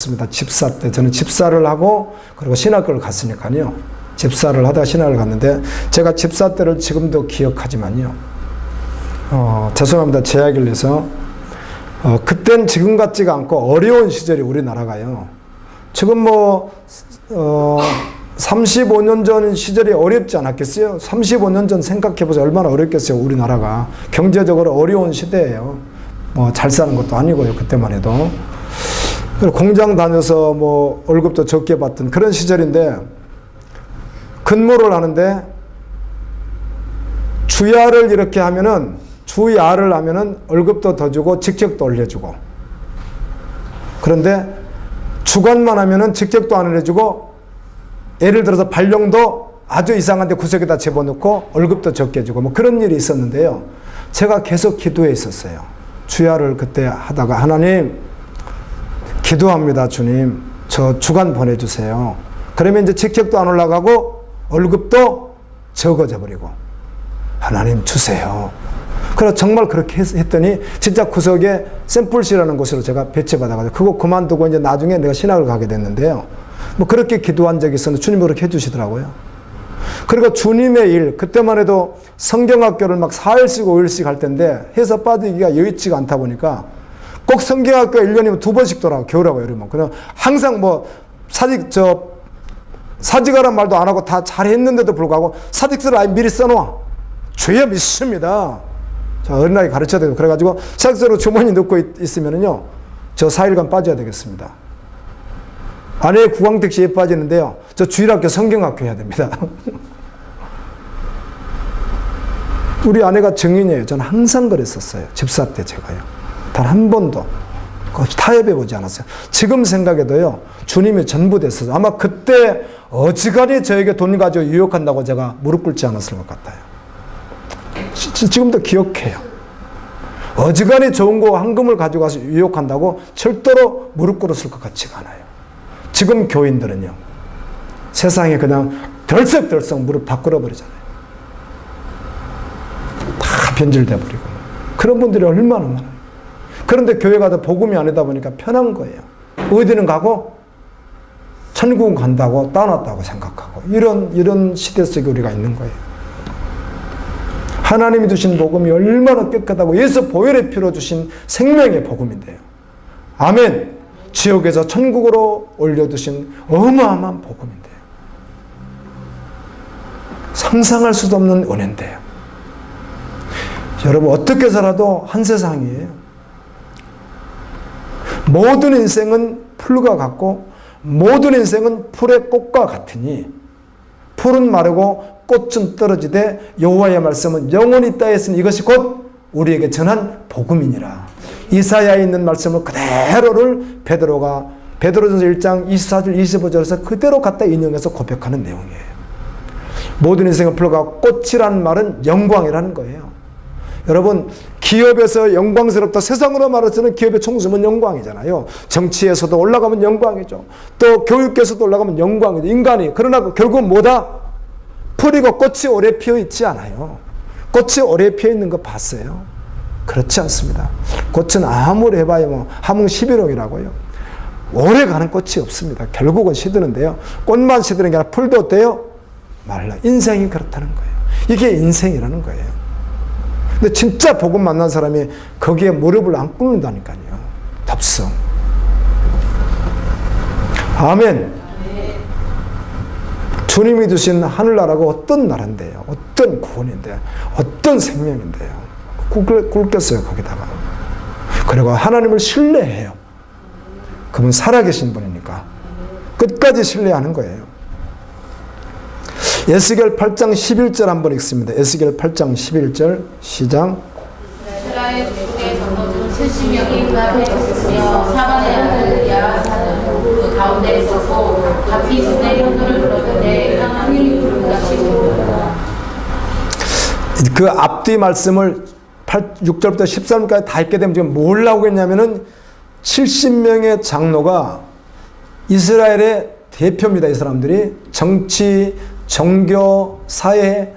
집사 때 저는 집사를 하고 그리고 신학교를 갔으니까요. 집사를 하다가 신학을 갔는데 제가 집사 때를 지금도 기억하지만요. 죄송합니다. 제 이야기를 해서 그땐 지금 같지가 않고 어려운 시절이 우리나라가요. 지금 35년 전 시절이 어렵지 않았겠어요? 35년 전 생각해보세요. 얼마나 어렵겠어요. 우리나라가 경제적으로 어려운 시대예요. 잘 사는 것도 아니고요. 그때만 해도. 공장 다녀서 월급도 적게 받던 그런 시절인데 근무를 하는데 주야를 이렇게 하면은 주야를 하면은 월급도 더 주고 직책도 올려주고, 그런데 주간만 하면은 직책도 안 올려주고, 예를 들어서 발령도 아주 이상한데 구석에다 집어넣고 월급도 적게 주고 그런 일이 있었는데요. 제가 계속 기도해 있었어요. 주야를 그때 하다가 하나님 기도합니다. 주님, 저 주간 보내주세요. 그러면 이제 직책도 안 올라가고 월급도 적어져 버리고 하나님 주세요. 그래서 정말 그렇게 했더니 진짜 구석에 샘플시라는 곳으로 제가 배치받아가지고 그거 그만두고 이제 나중에 내가 신학을 가게 됐는데요. 그렇게 기도한 적이 있었는데 주님이 그렇게 해주시더라고요. 그리고 주님의 일, 그때만 해도 성경학교를 4일씩 5일씩 할 텐데 해서 빠지기가 여의치가 않다 보니까 꼭 성경학교 1년이면 2번씩 돌아가, 겨울하고 여름은. 그냥 항상 사직하란 말도 안 하고 다 잘했는데도 불구하고 사직서를 아예 미리 써놓아. 죄야 믿습니다. 어린아이 가르쳐야 되고, 그래가지고 사직서로 주머니 넣고 있으면은요, 저 4일간 빠져야 되겠습니다. 아내의 구강택시에 빠지는데요, 저 주일학교 성경학교 해야 됩니다. 우리 아내가 증인이에요. 저는 항상 그랬었어요. 집사 때 제가요. 단 한 번도 타협해 보지 않았어요. 지금 생각해도요, 주님이 전부 됐어요. 아마 그때 어지간히 저에게 돈 가지고 유혹한다고 제가 무릎 꿇지 않았을 것 같아요. 지금도 기억해요. 어지간히 좋은 거 황금을 가지고 가서 유혹한다고 절대로 무릎 꿇었을 것 같지가 않아요. 지금 교인들은요, 세상에 그냥 덜썩덜썩 무릎 다 꿇어버리잖아요. 다 변질돼 버리고. 그런 분들이 얼마나 많아요. 그런데 교회 가도 복음이 아니다 보니까 편한 거예요. 어디는 가고 천국은 간다고 따놨다고 생각하고, 이런 시대 속에 우리가 있는 거예요. 하나님이 주신 복음이 얼마나 깨끗하고 예수 보혈의 피로 주신 생명의 복음인데요. 아멘. 지옥에서 천국으로 올려두신 어마어마한 복음인데요. 상상할 수도 없는 은혜인데요. 여러분, 어떻게 살아도 한 세상이에요. 모든 인생은 풀과 같고 모든 인생은 풀의 꽃과 같으니 풀은 마르고 꽃은 떨어지되 여호와의 말씀은 영원히 있다 했으니 이것이 곧 우리에게 전한 복음이니라. 이사야에 있는 말씀을 그대로를 베드로전서 1장 24절 25절에서 그대로 갖다 인용해서 고백하는 내용이에요. 모든 인생은 풀과 꽃이라는 말은 영광이라는 거예요. 여러분, 기업에서 영광스럽다, 세상으로 말해서는 기업의 총수면 영광이잖아요. 정치에서도 올라가면 영광이죠. 또 교육에서도 올라가면 영광이죠. 인간이. 그러나 결국은 뭐다? 풀이고 꽃이 오래 피어 있지 않아요. 꽃이 오래 피어 있는 거 봤어요? 그렇지 않습니다. 꽃은 아무리 해봐야 하몽 11홍이라고요. 오래 가는 꽃이 없습니다. 결국은 시드는데요. 꽃만 시드는 게 아니라 풀도 어때요? 말라. 인생이 그렇다는 거예요. 이게 인생이라는 거예요. 근데 진짜 복음 만난 사람이 거기에 무릎을 안 꿇는다니까요. 답성. 아멘. 주님이 주신 하늘나라가 어떤 나라인데요. 어떤 구원인데요. 어떤 생명인데요. 굵겠어요, 거기다가. 그리고 하나님을 신뢰해요. 그분 살아계신 분이니까. 끝까지 신뢰하는 거예요. 에스겔 8장 11절 한번 읽습니다. 에스겔 8장 11절 시작. 이스라엘 족속의 전도중 70명이 그 앞에 섰으며 사반의 아들 야사는 그 가운데 있었고 각기 손에 현도를 들었는데 하나님이 부른 같이 부르더라. 그 앞뒤 말씀을 6절부터 13절까지 다 읽게 되면 지금 뭘 나오고 있냐면은 70명의 장로가 이스라엘의 대표입니다. 이 사람들이 정치, 종교, 사회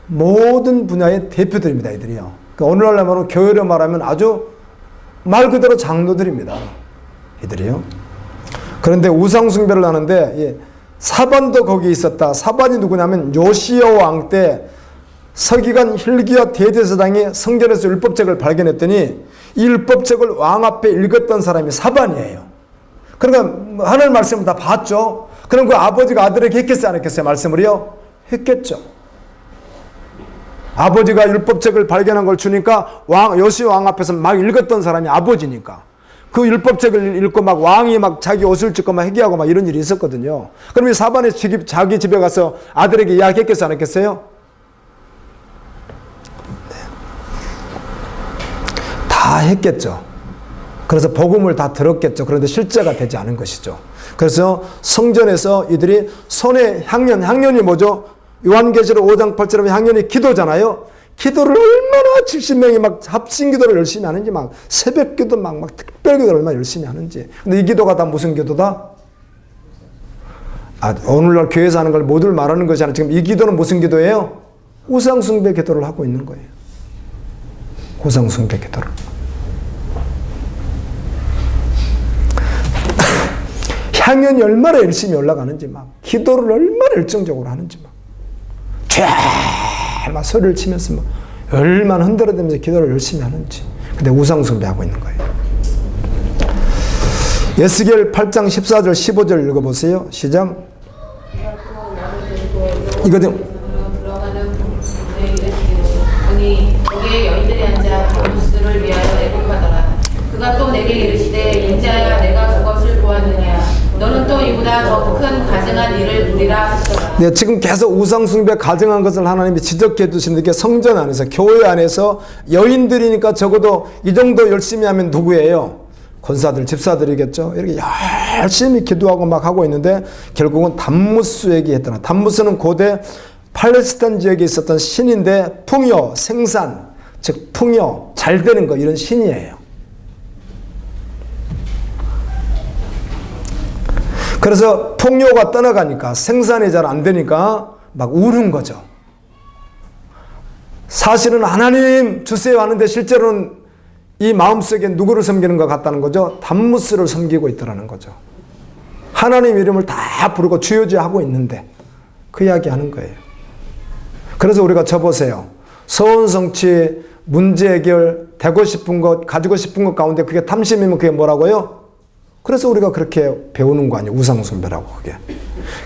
모든 분야의 대표들입니다. 이들이요. 오늘날 말로 교회로 말하면 아주 말 그대로 장로들입니다. 이들이요. 그런데 우상숭배를 하는데 사반도 거기 있었다. 사반이 누구냐면 요시야 왕 때 서기관 hil기야 대제사장이 성전에서 율법책을 발견했더니 이 율법책을 왕 앞에 읽었던 사람이 사반이에요. 그러니까 하늘 말씀을 다 봤죠. 그럼 그 아버지가 아들에게 했겠어요, 안 했겠어요? 말씀을요? 했겠죠. 아버지가 율법책을 발견한 걸 주니까 요시야 왕 앞에서 막 읽었던 사람이 아버지니까 그 율법책을 읽고 막 왕이 막 자기 옷을 찢고 막 회개하고 막 이런 일이 있었거든요. 그럼 이 사반이 자기 집에 가서 아들에게 이야기했겠어요, 안 했겠어요? 네. 다 했겠죠. 그래서 복음을 다 들었겠죠. 그런데 실제가 되지 않은 것이죠. 그래서 성전에서 이들이 손에 향연이 뭐죠? 요한계시록 5장 8절에 향연이 기도잖아요. 기도를 얼마나 70명이 막 합심 기도를 열심히 하는지, 막 새벽 기도 막 특별 기도를 얼마나 열심히 하는지. 근데 이 기도가 다 무슨 기도다? 오늘날 교회에서 하는 걸 모두를 말하는 것이 아니라 지금 이 기도는 무슨 기도예요? 우상숭배 기도를 하고 있는 거예요. 우상숭배 기도를. 향연이 얼마나 열심히 올라가는지, 막 기도를 얼마나 열정적으로 하는지, 막 소리를 치면서 막 얼마나 흔들어대면서 기도를 열심히 하는지. 근데 우상숭배하고 있는 거예요. 에스겔 8장 14절 15절 읽어보세요. 시작. 이거든. 거기에 여인들이 앉아 다무스를 위하여 애곡하더라. 그가 또 내게 이르시되 인자야 내가 그것을 보았느냐. 너는 또 이보다 더 큰 가증한 일을 보리라 하시더라. 네, 지금 계속 우상숭배 가증한 것을 하나님이 지적해 주시는 게 성전 안에서, 교회 안에서 여인들이니까 적어도 이 정도 열심히 하면 누구예요? 권사들, 집사들이겠죠. 이렇게 열심히 기도하고 막 하고 있는데 결국은 담무스에게 했더라. 담무스는 고대 팔레스타인 지역에 있었던 신인데 풍요, 생산, 즉 풍요, 잘 되는 거, 이런 신이에요. 그래서 풍요가 떠나가니까, 생산이 잘 안 되니까 막 우는 거죠. 사실은 하나님 주세요 하는데 실제로는 이 마음속에 누구를 섬기는 것 같다는 거죠? 담무스를 섬기고 있더라는 거죠. 하나님 이름을 다 부르고 주여주하고 있는데 그 이야기 하는 거예요. 그래서 우리가 쳐보세요. 서원성취, 문제 해결, 되고 싶은 것, 가지고 싶은 것 가운데 그게 탐심이면 그게 뭐라고요? 그래서 우리가 그렇게 배우는 거 아니에요? 우상숭배라고. 그게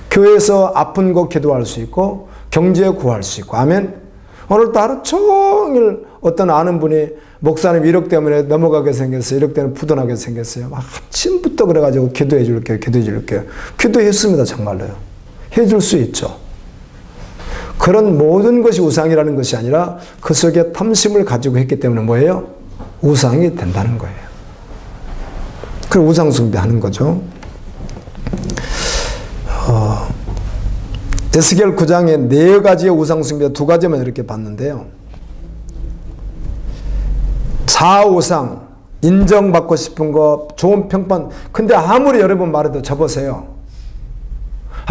교회에서 아픈 거 기도할 수 있고 경제 구할 수 있고. 아멘. 오늘도 하루 종일 어떤 아는 분이 목사님 1억 때문에 넘어가게 생겼어요. 1억 때문에 부도나게 생겼어요. 아침부터 그래가지고 기도해 줄게요. 기도해 줄게요. 기도했습니다. 정말로요. 해줄 수 있죠. 그런 모든 것이 우상이라는 것이 아니라 그 속에 탐심을 가지고 했기 때문에 뭐예요? 우상이 된다는 거예요. 그 우상숭배하는 거죠. 에스겔 9장에 4가지의 우상숭배, 2가지만 이렇게 봤는데요. 자우상, 인정받고 싶은 거, 좋은 평판. 근데 아무리 여러분 말해도 저보세요.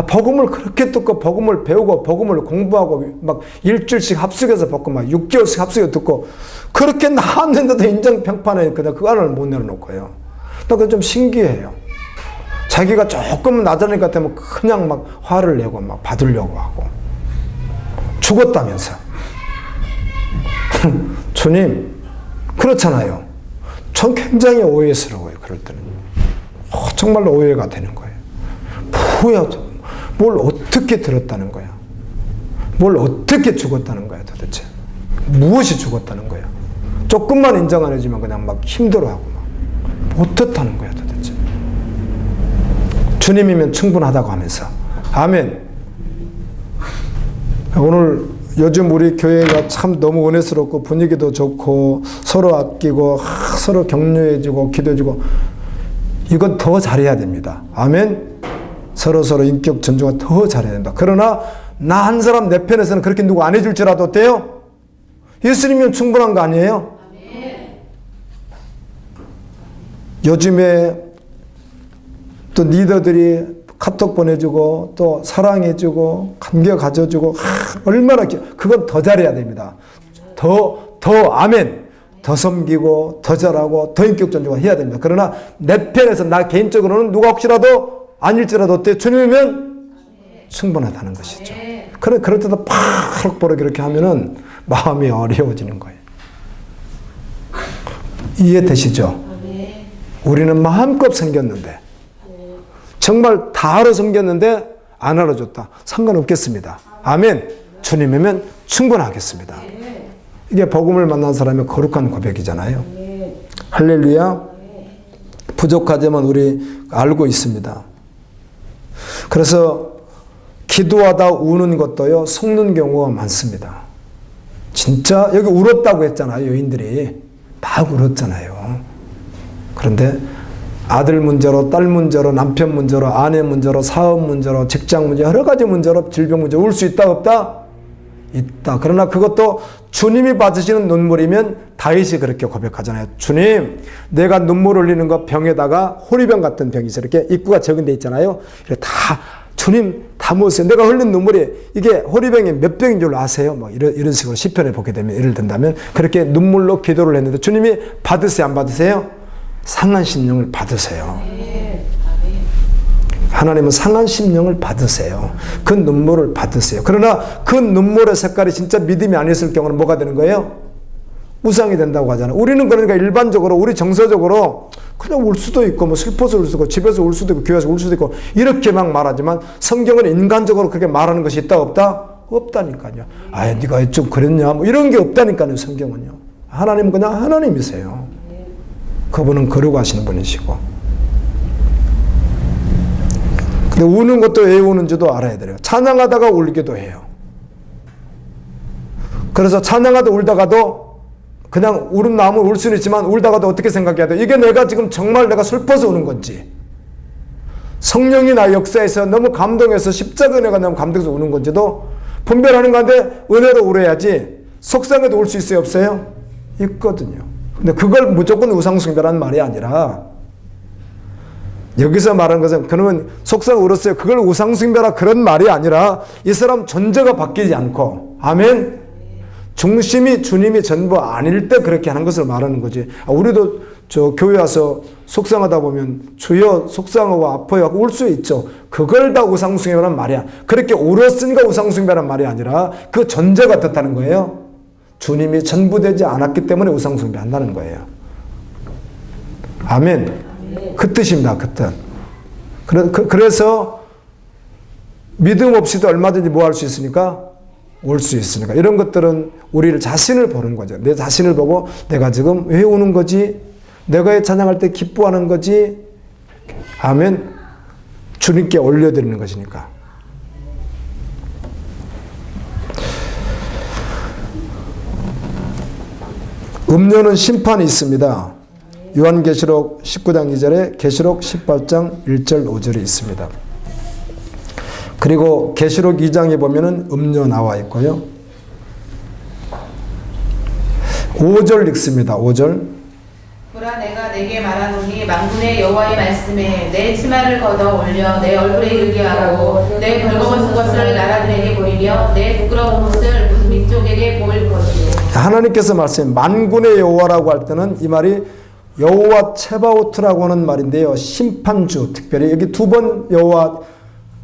복음을 그렇게 듣고 복음을 배우고 복음을 공부하고 막 일주일씩 합숙해서 받고 막 6개월씩 합숙해서 듣고 그렇게 나왔는데도 인정평판에 그 안을 못 내려놓고요. 그게 좀 신기해요. 자기가 조금 낮아질 것 같으면 그냥 막 화를 내고 막 받으려고 하고. 죽었다면서. 주님, 그렇잖아요. 전 굉장히 오해스러워요. 그럴 때는. 정말로 오해가 되는 거예요. 뭐야, 뭘 어떻게 들었다는 거야? 뭘 어떻게 죽었다는 거야, 도대체? 무엇이 죽었다는 거야? 조금만 인정 안 해주면 그냥 막 힘들어하고. 어떻다는 거야 도대체. 주님이면 충분하다고 하면서. 아멘. 오늘 요즘 우리 교회가 참 너무 은혜스럽고 분위기도 좋고 서로 아끼고 서로 격려해주고 기도해주고 이건 더 잘해야 됩니다. 아멘. 서로 인격 존중을 더 잘해야 된다. 그러나 나 한 사람 내 편에서는 그렇게 누구 안 해줄지라도 어때요? 예수님이면 충분한 거 아니에요? 요즘에 또 리더들이 카톡 보내주고 또 사랑해주고 감겨 가져주고 얼마나 그건 더 잘해야 됩니다. 더 아멘. 더 섬기고 더 잘하고 더 인격 존중을 해야 됩니다. 그러나 내 편에서 나 개인적으로는 누가 혹시라도 아닐지라도 어때? 주님이면 충분하다는 것이죠. 그럴 때도 팍 버럭 이렇게 하면은 마음이 어려워지는 거예요. 이해되시죠? 우리는 마음껏 섬겼는데, 정말 다 알아 섬겼는데 안 알아줬다. 상관없겠습니다. 아멘. 주님이면 충분하겠습니다. 이게 복음을 만난 사람의 거룩한 고백이잖아요. 할렐루야. 부족하지만 우리 알고 있습니다. 그래서 기도하다 우는 것도요, 속는 경우가 많습니다. 진짜 여기 울었다고 했잖아요. 여인들이 막 울었잖아요. 그런데 아들 문제로, 딸 문제로, 남편 문제로, 아내 문제로, 사업 문제로, 직장 문제, 여러 가지 문제로, 질병 문제 울 수 있다 없다? 있다. 그러나 그것도 주님이 받으시는 눈물이면 다윗이 그렇게 고백하잖아요. 주님, 내가 눈물 흘리는 거 병에다가 호리병 같은 병이 있어요. 이렇게 입구가 적은 데 있잖아요. 다 주님 다 모으세요. 내가 흘린 눈물이 이게 호리병이 몇 병인 줄 아세요? 뭐 이런 식으로 시편에 보게 되면, 예를 든다면 그렇게 눈물로 기도를 했는데 주님이 받으세요, 안 받으세요? 상한 심령을 받으세요. 하나님은 상한 심령을 받으세요. 그 눈물을 받으세요. 그러나 그 눈물의 색깔이 진짜 믿음이 아니었을 경우는 뭐가 되는 거예요? 우상이 된다고 하잖아요. 우리는 그러니까 일반적으로, 우리 정서적으로 그냥 울 수도 있고, 뭐 슬퍼서 울 수도 있고, 집에서 울 수도 있고, 교회에서 울 수도 있고, 이렇게 막 말하지만 성경은 인간적으로 그렇게 말하는 것이 있다 없다? 없다니까요. 아예 네가 좀 그랬냐? 뭐 이런 게 없다니까요, 성경은요. 하나님은 그냥 하나님이세요. 그분은 거룩하신 분이시고. 근데 우는 것도 왜 우는지도 알아야 돼요. 찬양하다가 울기도 해요. 그래서 찬양하다 울다가도 그냥 울음 나오면 울 수는 있지만 울다가도 어떻게 생각해야 돼요? 이게 내가 지금 정말 내가 슬퍼서 우는 건지, 성령이 나 역사에서 너무 감동해서 십자가 은혜가 너무 감동해서 우는 건지도 분별하는 건데, 은혜로 울어야지 속상해도 울 수 있어요, 없어요? 있거든요. 근데 그걸 무조건 우상숭배라는 말이 아니라, 여기서 말하는 것은 그러면 속상 울었어요, 그걸 우상숭배라 그런 말이 아니라, 이 사람 존재가 바뀌지 않고, 아멘, 중심이 주님이 전부 아닐 때 그렇게 하는 것을 말하는 거지. 우리도 저 교회 와서 속상하다 보면 주여 속상하고 아파요 하고 울 수 있죠. 그걸 다 우상숭배라는 말이야. 그렇게 울었으니까 우상숭배라는 말이 아니라 그 존재가 어떻다는 거예요? 주님이 전부되지 않았기 때문에 우상숭배 한다는 거예요. 아멘. 그 뜻입니다. 그 뜻. 그래서 믿음 없이도 얼마든지 뭐 할 수 있으니까? 울 수 있으니까. 이런 것들은 우리를 자신을 보는 거죠. 내 자신을 보고 내가 지금 왜 우는 거지? 내가 찬양할 때 기뻐하는 거지? 아멘. 주님께 올려드리는 것이니까. 음료는 심판이 있습니다. 요한계시록 19장 2절에 계시록 18장 1절 5절이 있습니다. 그리고 계시록 2장에 보면은 음료 나와 있고요. 5절 읽습니다. 5절. 보라, 내가 내게 말하노니 만군의 여호와의 말씀에 내 치마를 걷어 올려 내 얼굴에 이르게 하고 내 벌거벗은 것을 나라들에게 보이며 내 부끄러운 것을 민족에게 보일 것이요. 하나님께서 말씀해 만군의 여호와라고 할 때는 이 말이 여호와 체바오트라고 하는 말인데요. 심판주, 특별히 여기 두 번 여호와,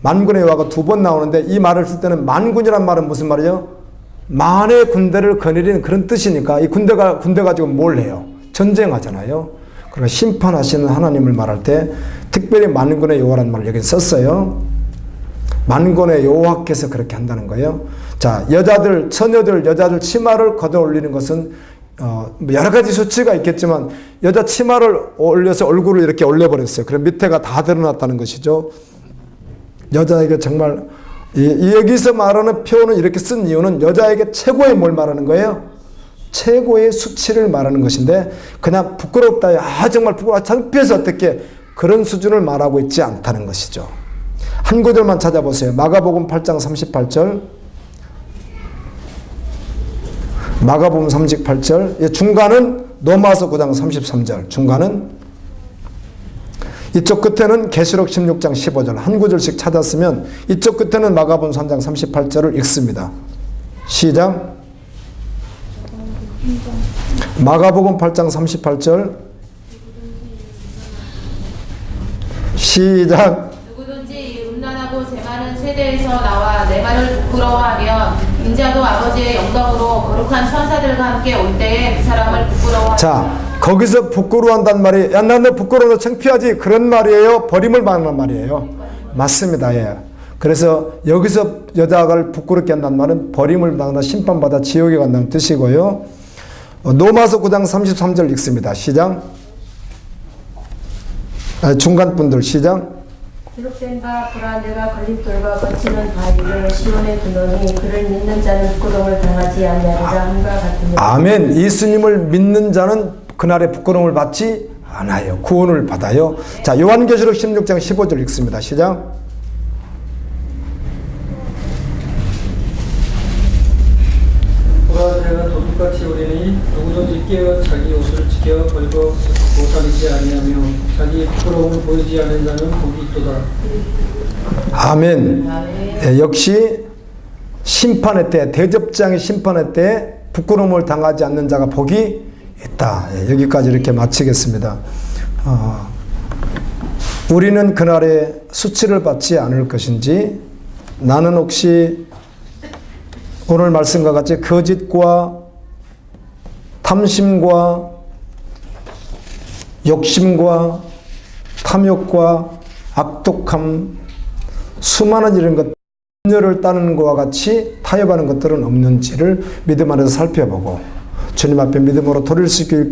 만군의 여호와가 두 번 나오는데, 이 말을 쓸 때는 만군이란 말은 무슨 말이죠? 만의 군대를 거느리는 그런 뜻이니까, 이 군대 가지고 뭘 해요? 전쟁하잖아요. 그러니까 심판하시는 하나님을 말할 때 특별히 만군의 여호와라는 말을 여기 썼어요. 만군의 여호와께서 그렇게 한다는 거예요. 자, 여자들, 처녀들, 여자들 치마를 걷어 올리는 것은 여러 가지 수치가 있겠지만, 여자 치마를 올려서 얼굴을 이렇게 올려버렸어요. 그럼 밑에가 다 드러났다는 것이죠. 여자에게 정말, 여기서 말하는 표현은 이렇게 쓴 이유는 여자에게 최고의 뭘 말하는 거예요? 최고의 수치를 말하는 것인데, 그냥 부끄럽다, 정말 부끄러워, 창피해서 어떻게, 그런 수준을 말하고 있지 않다는 것이죠. 한 구절만 찾아보세요. 마가복음 8장 38절. 마가복음 38절. 중간은 로마서 9장 33절. 중간은, 이쪽 끝에는 계시록 16장 15절. 한 구절씩 찾았으면 이쪽 끝에는 마가복음 3장 38절을 읽습니다. 시작. 마가복음 8장 38절. 시작. 인자도 제 많은 세대에서 나와 내 말을 부끄러워하면 인자도 아버지의 영광으로 거룩한 천사들과 함께 올 때에 그 사람을 부끄러워하리라. 자, 거기서 부끄러워한단 말이, 야, 나 너 부끄러워서 창피하지, 그런 말이에요? 버림을 받는 말이에요? 맞습니다. 예. 그래서 여기서 여자를 부끄럽게 한다는 말은 버림을 당하다 심판받아 지옥에 간다는 뜻이고요. 로마서 9장 33절 읽습니다. 시작. 중간 분들 시작. 기록된 바 보라 내가 걸림돌과 거치는 바위를 시온에 두노니 그를 믿는 자는 부끄러움을 당하지 아니하리라 함과 같으니라. 아멘. 예수님을 믿는 자는 그날의 부끄러움을 받지 않아요. 구원을 받아요. 자, 요한계시록 16장 15절 읽습니다. 시작. 보라 내가 도둑같이 오리니 누구든지 깨어 자기 옷을 지켜 벌거 못하지 아니하며 자기 부끄러움을 보이지 않는 자는 복이 있도다. 아멘. 예, 역시 심판의 때, 대접장의 심판의 때 부끄러움을 당하지 않는 자가 복이 있다. 예, 여기까지 이렇게 마치겠습니다. 우리는 그날에 수치를 받지 않을 것인지, 나는 혹시 오늘 말씀과 같이 거짓과 탐심과 욕심과 탐욕과 악독함, 수많은 이런 것, 를 따르는 것과 같이 타협하는 것들은 없는지를 믿음 안에서 살펴보고 주님 앞에 믿음으로 돌릴 수 있기를